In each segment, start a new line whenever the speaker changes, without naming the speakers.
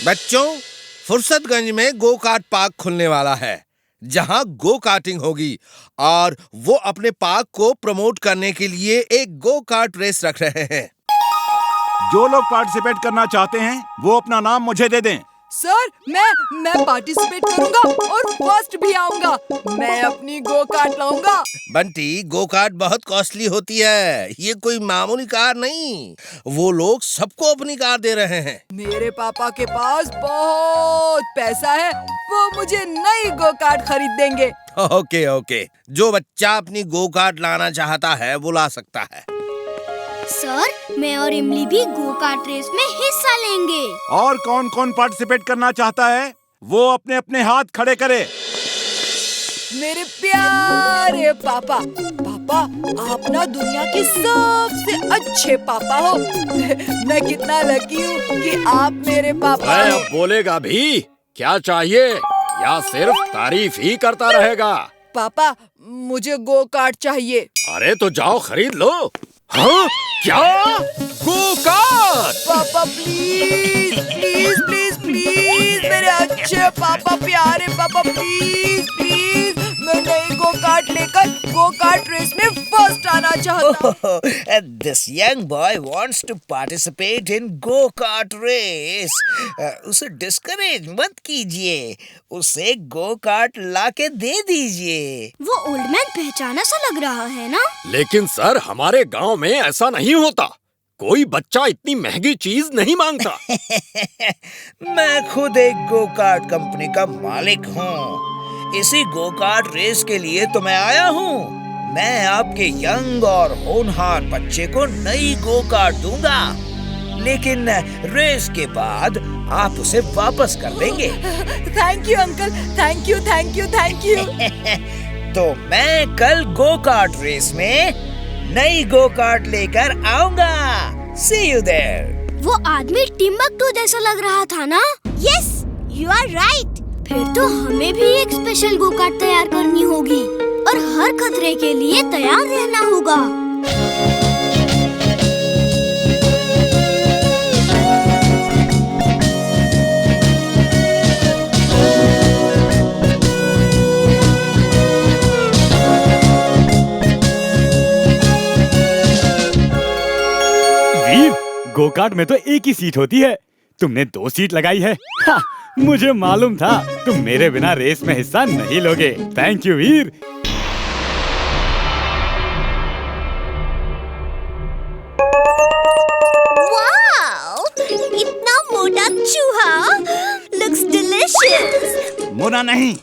बच्चों, फुर्सतगंज में go kart park खुलने वाला है, जहां गो कार्टिंग होगी और वो अपने पार्क को प्रमोट करने के लिए एक गो कार्ट रेस रख रहे हैं।
जो लोग पार्टिसिपेट करना चाहते हैं वो अपना नाम मुझे दे दें।
सर, मैं पार्टिसिपेट करूंगा और फर्स्ट भी आऊंगा। मैं अपनी गो कार्ट लाऊंगा।
बंटी, गो कार्ट बहुत कॉस्टली होती है, ये कोई मामूली कार नहीं। वो लोग सबको अपनी कार दे रहे हैं।
मेरे पापा के पास बहुत पैसा है, वो मुझे नई गो कार्ट खरीद देंगे।
ओके, जो बच्चा अपनी गो कार्ट लाना चाहता है वो ला सकता है।
सर, मैं और इमली भी गो कार्ट रेस में हिस्सा लेंगे।
और कौन कौन पार्टिसिपेट करना चाहता है वो अपने अपने हाथ खड़े करे।
मेरे प्यारे पापा, आप ना दुनिया के सबसे अच्छे पापा हो। मैं कितना लकी हूँ कि आप मेरे पापा हो।
अब बोलेगा भी? क्या चाहिए या सिर्फ तारीफ ही करता रहेगा?
पापा, मुझे गो कार्ट चाहिए।
अरे तो जाओ खरीद लो। हाँ? क्या? Go kart?
पापा प्लीज प्लीज प्लीज प्लीज, मेरे अच्छे पापा, प्यारे पापा, प्लीज प्लीज, मैं नई गो कार्ट लेकर गो कार्ट रेस में फर्स्ट आना चाहता हूँ।
This young boy wants to participate in go-kart race. उसे डिस्करेज मत कीजिए, उसे गो कार्ट लाके दे दीजिए।
वो ओल्ड मैन पहचाना सा लग रहा है ना?
लेकिन सर, हमारे गांव में ऐसा नहीं होता। कोई बच्चा इतनी महंगी चीज नहीं मांगता।
मैं खुद एक गो कार्ट कंपनी का मालिक हूँ। इसी गो कार्ट रेस के लिए तो मैं आया हूँ। मैं आपके यंग और होनहार बच्चे को नई गो कार्ट दूंगा, लेकिन रेस के बाद आप उसे वापस कर देंगे।
Thank you uncle, thank you thank you thank you.
तो मैं कल गो कार्ट रेस में नई गो कार्ट लेकर आऊंगा। See you there.
वो आदमी टिम्बकटू जैसा लग रहा था ना? Yes, you are right. फिर तो हमें भी एक स्पेशल गो कार्ट तैयार करनी होगी और हर खतरे के लिए तैयार रहना होगा।
वीर, गो कार्ट में तो एक ही सीट होती है, तुमने 2 सीट लगाई है। हाँ, मुझे मालूम था तुम मेरे बिना रेस में हिस्सा नहीं लोगे। Thank you Veer.
वाओ, इतना मोटा चूहा, लुक्स डिलिशियस।
मुना नहीं,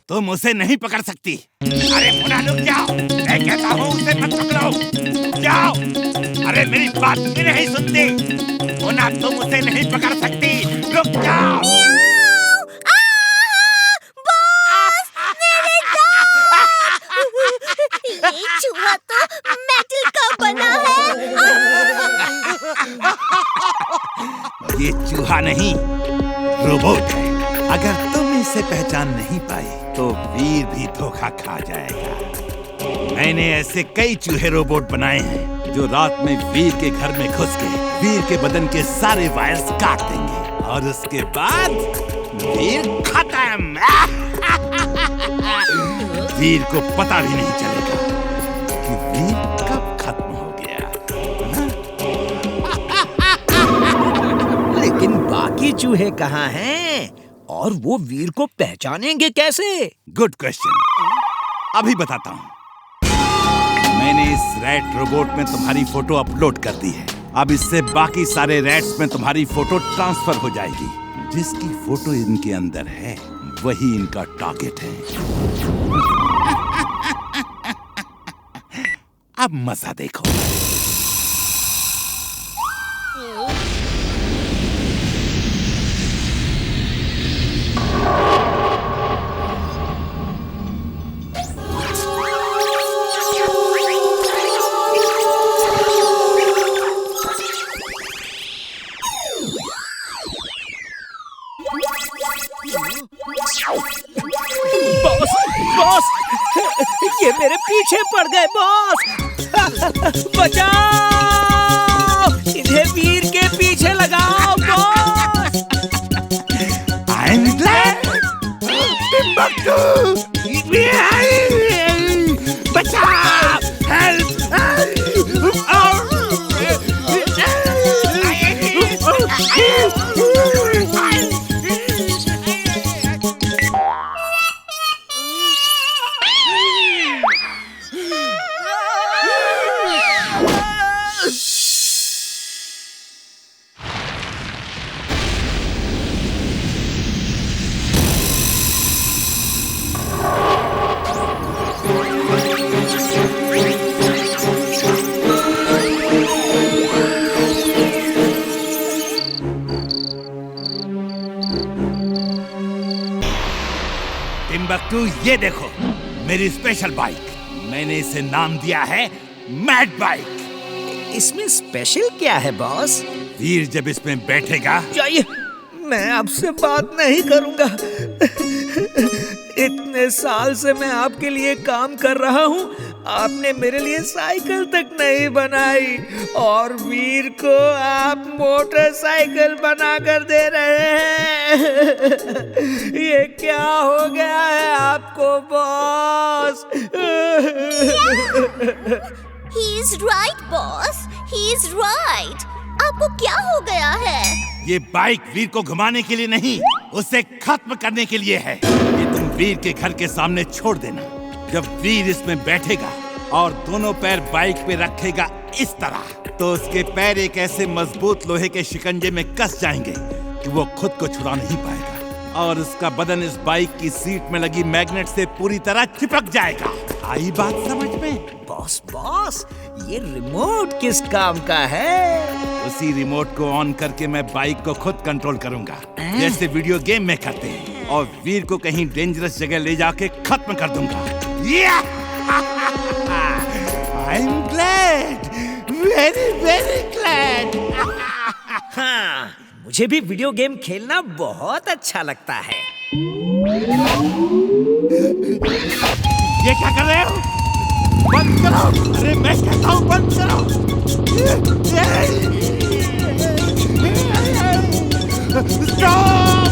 तुम उसे नहीं पकड़ सकती। अरे मुना, रुक जाओ, मैं कहता हूँ उसे मत पकड़ो। जाओ। अरे मेरी बात भी नहीं सुनती। मुना, तुम उसे नहीं पकड़ सकती, रुक जाओ।
ये चूहा तो मेटल का बना है।
ये चूहा नहीं, रोबोट है। अगर तुम इसे पहचान नहीं पाए तो वीर भी धोखा खा जाएगा। मैंने ऐसे कई चूहे रोबोट बनाए हैं जो रात में वीर के घर में घुस के वीर के बदन के सारे वायर्स काट देंगे और उसके बाद वीर खत्म। वीर को पता भी नहीं चलेगा कि वीर कब खत्म हो गया।
लेकिन बाकी चूहे कहाँ हैं और वो वीर को पहचानेंगे कैसे?
गुड क्वेश्चन, अभी बताता हूँ। मैंने इस रैट रोबोट में तुम्हारी फोटो अपलोड कर दी है। अब इससे बाकी सारे रैट्स में तुम्हारी फोटो ट्रांसफर हो जाएगी। जिसकी फोटो इनके अंदर है वही इनका टारगेट है। अब मजा देखो।
बॉस, ये मेरे पीछे पड़ गए बॉस। बचाओ, इन्हें वीर के पीछे लगाओ बॉस।
टिम्बकटू, ये देखो मेरी स्पेशल बाइक। मैंने इसे नाम दिया है मैड बाइक।
इसमें स्पेशल क्या है बॉस?
वीर जब इसमें बैठेगा।
जाइए, मैं आपसे बात नहीं करूंगा। इतने साल से मैं आपके लिए काम कर रहा हूँ, आपने मेरे लिए साइकिल तक नहीं बनाई और वीर को आप मोटरसाइकिल बना कर दे रहे हैं। ये क्या हो गया है आपको boss?
He is right, boss. He is right. आपको क्या हो गया है?
ये बाइक वीर को घुमाने के लिए नहीं, उसे खत्म करने के लिए है। ये तुम वीर के घर के सामने छोड़ देना। जब वीर इसमें बैठेगा और दोनों पैर बाइक पे रखेगा इस तरह, तो उसके पैर एक ऐसे मजबूत लोहे के शिकंजे में कस जाएंगे कि वो खुद को छुड़ा नहीं पाएगा और उसका बदन इस बाइक की सीट में लगी मैग्नेट से पूरी तरह चिपक जाएगा। आई बात समझ में?
बॉस, ये रिमोट किस काम का है?
उसी रिमोट को ऑन करके मैं बाइक को खुद कंट्रोल करूंगा, जैसे वीडियो गेम में करते हैं, और वीर को कहीं डेंजरस जगह ले जाके खत्म कर दूंगा। I'm glad, very glad.
हाँ, मुझे भी वीडियो गेम खेलना बहुत अच्छा लगता है।
ये क्या कर रहे हो? बंद करो! अरे मैं कहता हूँ बंद करो! Stop!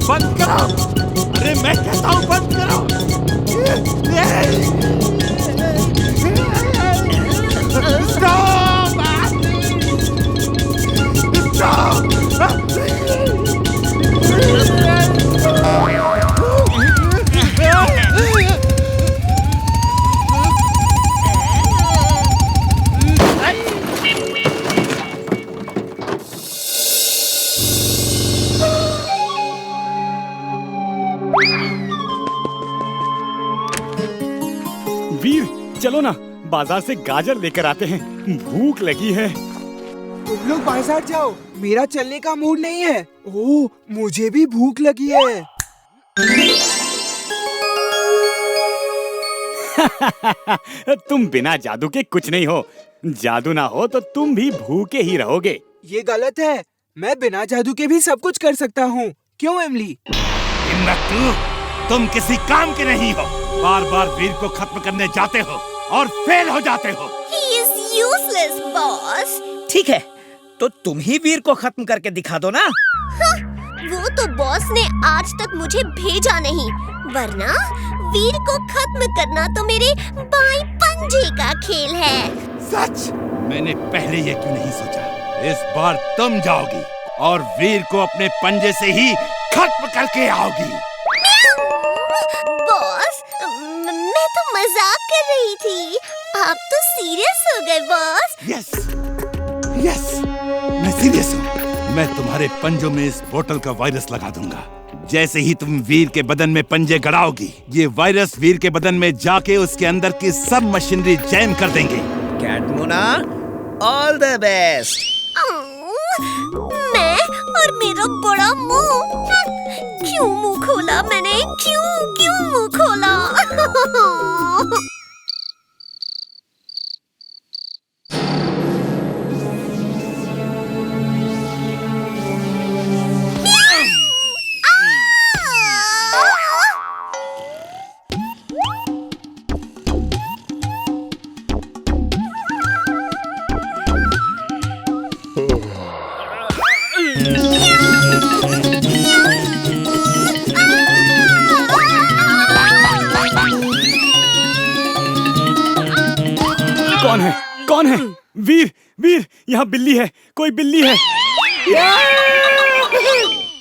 बंद करो! अरे मैं कहता हूँ बंद करो! Stop!
वीर, चलो ना, बाजार से गाजर लेकर आते हैं। भूख लगी है।
तुम लोग बाजार जाओ, मेरा चलने का मूड नहीं है। ओह, मुझे भी भूख लगी है।
तुम बिना जादू के कुछ नहीं हो। जादू ना हो तो तुम भी भूखे ही रहोगे।
ये गलत है। मैं बिना जादू के भी सब कुछ कर सकता हूँ। क्यों एमली?
टिम्बकटू, तुम किसी काम के नहीं हो। बार बार वीर को खत्म करने जाते हो और फेल हो जाते हो।
He is useless, boss.
ठीक है, तो तुम ही वीर को खत्म करके दिखा दो ना।
हाँ, वो तो बॉस ने आज तक मुझे भेजा नहीं, वरना वीर को खत्म करना तो मेरे बाएं पंजे का खेल है।
सच? मैंने पहले ये क्यों नहीं सोचा? इस बार तुम जाओगी और वीर को अपने पंजे से ही खत्म करके आओगी।
बॉस, मैं तो मजाक कर रही थी। आप तो सीरियस हो गए बॉस।
यस, मैं सीरियस हूँ। मैं तुम्हारे पंजों में इस बोतल का वायरस लगा दूंगा। जैसे ही तुम वीर के बदन में पंजे गड़ाओगी, ये वायरस वीर के बदन में जाके उसके अंदर की सब मशीनरी जैम कर देंगे।
कैटमुना, ऑल द बेस्ट।
मैं और मेरा बड़ा मुंह। क्यों मुंह खोला मैंने? क्यों मुंह खोला?
कौन है? कौन है? वीर, वीर, यहाँ बिल्ली है, कोई बिल्ली है।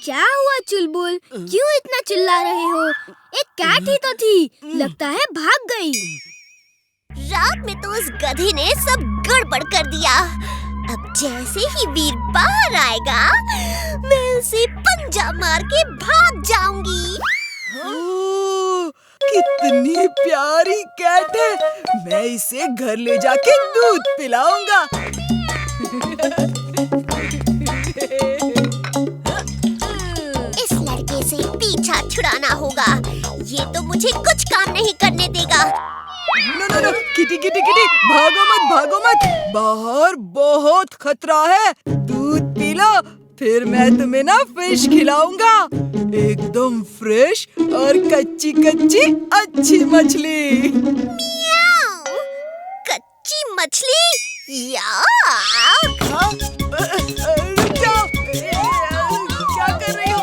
क्या हुआ चुलबुल? क्यों इतना चिल्ला रहे हो? एक कैट ही तो थी, लगता है भाग गई।
रात में तो उस गधे ने सब गड़बड़ कर दिया। अब जैसे ही वीर बाहर आएगा, मैं उसे पंजा मार के भाग जाऊंगी।
कितनी प्यारी कैट है, मैं इसे घर ले जाके दूध पिलाऊंगा।
इस लड़के से पीछा छुड़ाना होगा, ये तो मुझे कुछ काम नहीं करने देगा।
नो, किटी किटी किटी, भागो मत, बाहर बहुत खतरा है। दूध पी लो, फिर मैं तुम्हें ना फिश खिलाऊंगा, एकदम फ्रेश और कच्ची कच्ची अच्छी मछली।
मियाऊ, कच्ची मछली या
रुक जाओ, क्या कर रही हो?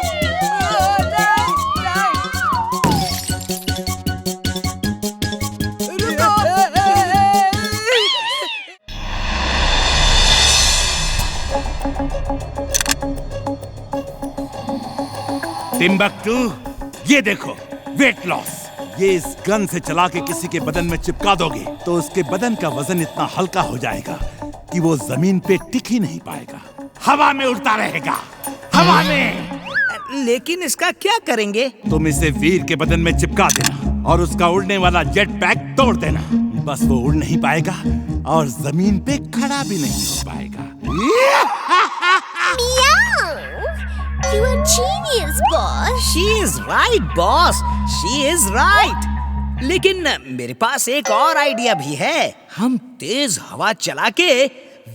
टिम्बक्टू, ये देखो, वेट लॉस। ये इस गन से चला के किसी के बदन में चिपका दोगे तो उसके बदन का वजन इतना हल्का हो जाएगा कि वो जमीन पे टिक ही नहीं पाएगा, हवा में उड़ता रहेगा, हवा में।
लेकिन इसका क्या करेंगे?
तुम इसे वीर के बदन में चिपका देना और उसका उड़ने वाला जेट पैक तोड़ देना। बस वो उड़ नहीं पाएगा और जमीन पे खड़ा भी नहीं हो पाएगा।
You are genius, boss.
She is right, boss. She is right. लेकिन मेरे पास एक और आइडिया भी है। हम तेज हवा चला के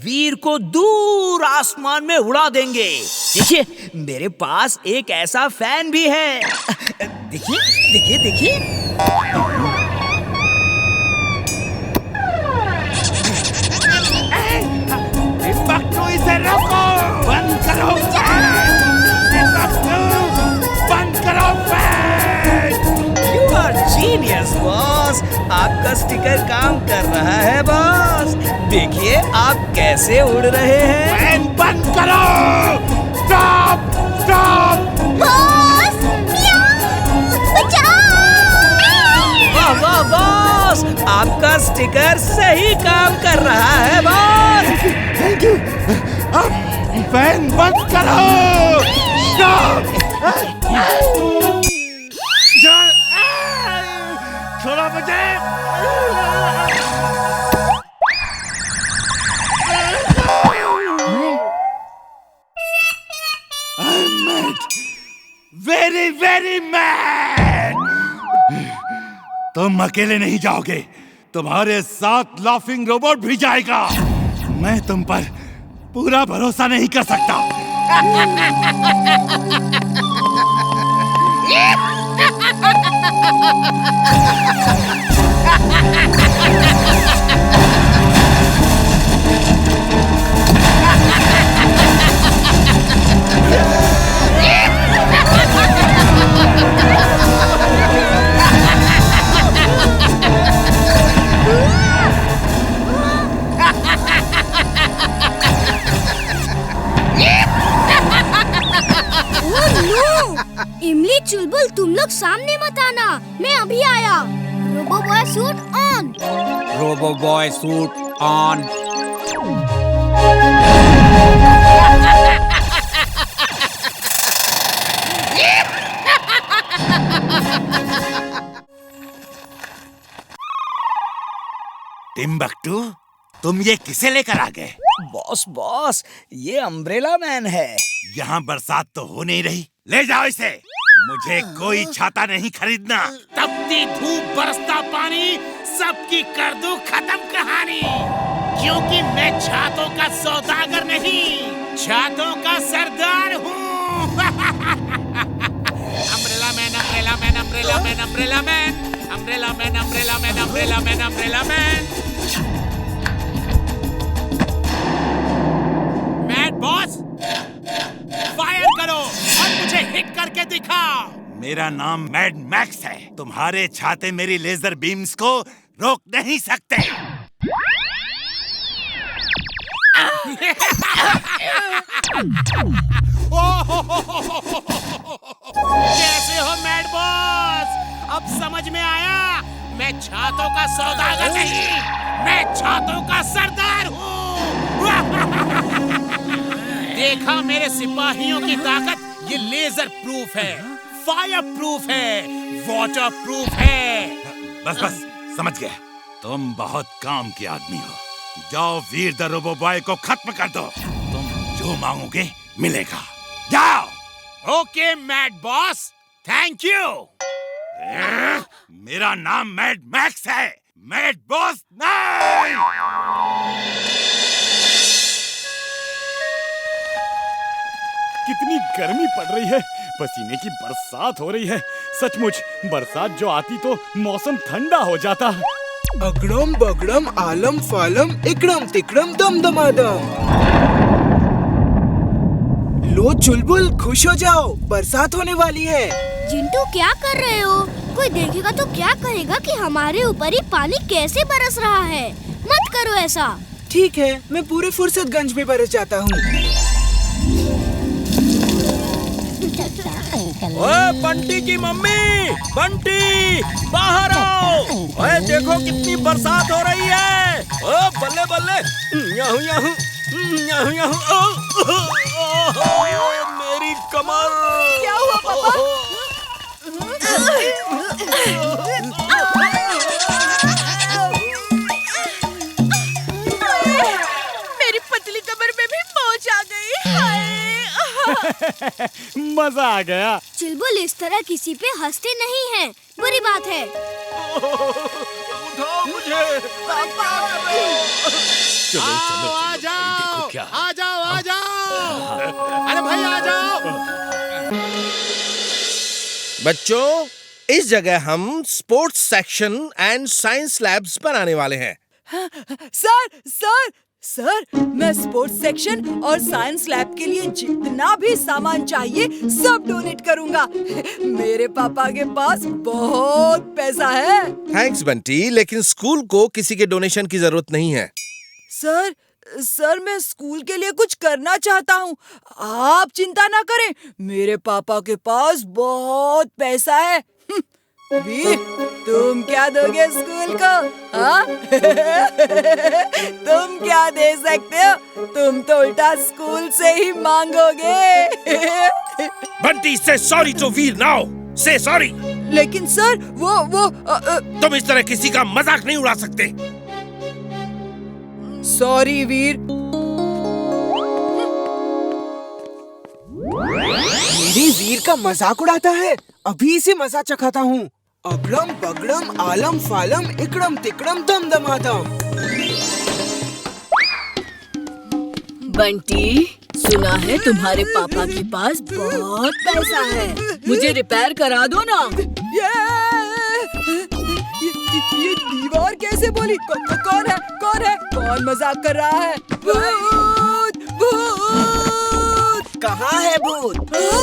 वीर को दूर आसमान में उड़ा देंगे। देखिए, मेरे पास एक ऐसा फैन भी है। देखिए, देखिए, देखिए।
टिम्बक्टू, इसे रोको! बंद करो! बंद करो!
You are genius, boss. आपका स्टिकर काम कर रहा है, बॉस। देखिए आप कैसे उड़ रहे हैं।
फैन बंद करो! स्टॉप! स्टॉप!
Boss, मियाऊ, बचाओ!
वाह वाह बॉस, आपका स्टिकर सही काम कर रहा है, बॉस।
Thank you. अब फैन बंद करो! स्टॉप! छोड़ो मुझे! I'm mad. Very, very mad. तुम अकेले नहीं जाओगे, तुम्हारे साथ लाफिंग रोबोट भी जाएगा। मैं तुम पर पूरा भरोसा नहीं कर सकता।
इमली, चुलबुल, तुम लोग सामने मत आना, मैं अभी आया। Robo boy suit on.
Robo boy suit on.
Timbuktu, तुम ये किसे लेकर आ गए?
बॉस बॉस, ये अम्ब्रेला मैन है।
यहाँ बरसात तो हो नहीं रही, ले जाओ इसे। मुझे कोई छाता नहीं खरीदना।
तपती धूप, बरसता पानी, सबकी कर दूं खत्म कहानी। क्योंकि मैं छातों का सौदागर नहीं, छातों का सरदार हूँ। Umbrella man, umbrella man, umbrella man, umbrella man, umbrella man, umbrella man, umbrella man, umbrella man. Mad boss, fire करो और मुझे हिट करके दिखाओ।
मेरा नाम मैड मैक्स है। तुम्हारे छाते मेरी लेजर बीम्स को रोक नहीं सकते।
कैसे हो मैड बॉस? अब समझ में आया, मैं छातों का सौदागर नहीं, मैं छातों का सरदार हूँ। देखा मेरे सिपाहियों की ताकत? ये लेजर प्रूफ है, फायर प्रूफ है, वाटर प्रूफ है।
बस बस, समझ गया। तुम बहुत काम के आदमी हो। जाओ वीर द रोबो बॉय को खत्म कर दो। तुम जो मांगोगे मिलेगा। जाओ।
Okay mad boss, thank you.
मेरा नाम मैड मैक्स है, मैड बॉस नहीं।
कितनी गर्मी पड़ रही है, पसीने की बरसात हो रही है। सचमुच बरसात जो आती तो मौसम ठंडा हो जाता।
अगड़म बगड़म आलम फालम इकड़म तिकड़म दम दमादम। लो चुलबुल खुश हो जाओ, बरसात होने वाली है।
जिंटू क्या कर रहे हो? कोई देखेगा तो क्या कहेगा कि हमारे ऊपर ही पानी कैसे बरस रहा है। मत करो ऐसा।
ठीक है, मैं पूरे फुर्सतगंज में बरस जाता हूँ।
ओए बंटी की मम्मी, बंटी बाहर आओ। ओए देखो कितनी बरसात हो रही है। ओ बल्ले बल्ले, याहू याहू याहू याहू। मेरी कमर।
क्या हुआ पापा? मेरी पतली कमर में भी मोच आ गई।
मजा आ गया।
चुलबुल इस तरह किसी पे हंसते नहीं हैं, बुरी बात है।
उठाओ मुझे।
चलो आ जाओ, आ जाओ, आ जाओ। अरे भाई आ जाओ।
बच्चों, इस जगह हम sports section and science labs बनाने वाले हैं।
सर सर सर, मैं स्पोर्ट्स सेक्शन और साइंस लैब के लिए जितना भी सामान चाहिए सब डोनेट करूंगा। मेरे पापा के पास बहुत पैसा है।
थैंक्स बंटी, लेकिन स्कूल को किसी के डोनेशन की जरूरत नहीं है।
सर मैं स्कूल के लिए कुछ करना चाहता हूँ। आप चिंता ना करें, मेरे पापा के पास बहुत पैसा है। वीर, तुम क्या दोगे स्कूल को? हाँ? तुम क्या दे सकते हो? तुम तो उल्टा स्कूल से ही मांगोगे।
बंटी से सॉरी टू वीर नाउ, से सॉरी।
लेकिन सर वो
तुम इस तरह किसी का मजाक नहीं उड़ा सकते।
सॉरी वीर।
मेरी वीर का मजाक उड़ाता है, अभी इसे मजा चखाता हूँ। अगड़म बगड़म आलम फालम इकड़म तिकड़म दम दमादम।
बंटी, सुना है तुम्हारे पापा के पास बहुत पैसा है, मुझे रिपेयर करा दो ना। ये दीवार कैसे बोली? कौन है? कौन मजाक कर रहा है? भूत, भूत।
कहाँ है भूत?
वो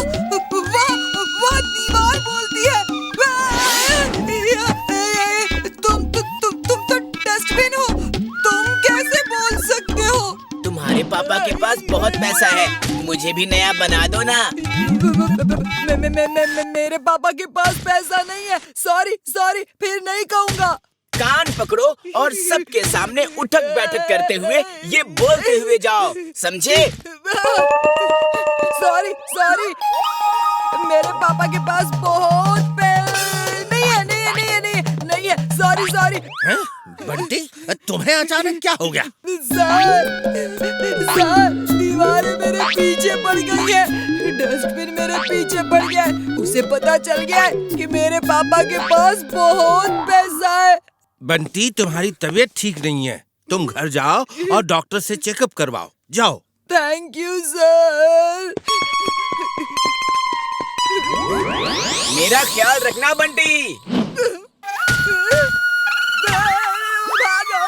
दीवार बोलती है। तुम तो डस्टबिन हो, तुम कैसे बोल सकते हो?
तुम्हारे पापा के पास बहुत पैसा है, मुझे भी नया बना दो ना।
मेरे पापा के पास पैसा नहीं है। सॉरी, फिर नहीं कहूँगा।
कान पकड़ो और सबके सामने उठक बैठक करते हुए ये बोलते हुए जाओ, समझे?
सॉरी, मेरे पापा के पास बहुत नहीं है। सॉरी।
बंटी, तुम्हें अचानक क्या हो गया?
सर, दीवारें मेरे पीछे पड़ गई है, डस्टबिन मेरे पीछे पड़ गया है। उसे पता चल गया है कि मेरे पापा के पास बहुत पैसा है।
बंटी, तुम्हारी तबीयत ठीक नहीं है, तुम घर जाओ और डॉक्टर से चेकअप करवाओ। जाओ।
Thank you sir.
मेरा ख्याल रखना बंटी।
भागो।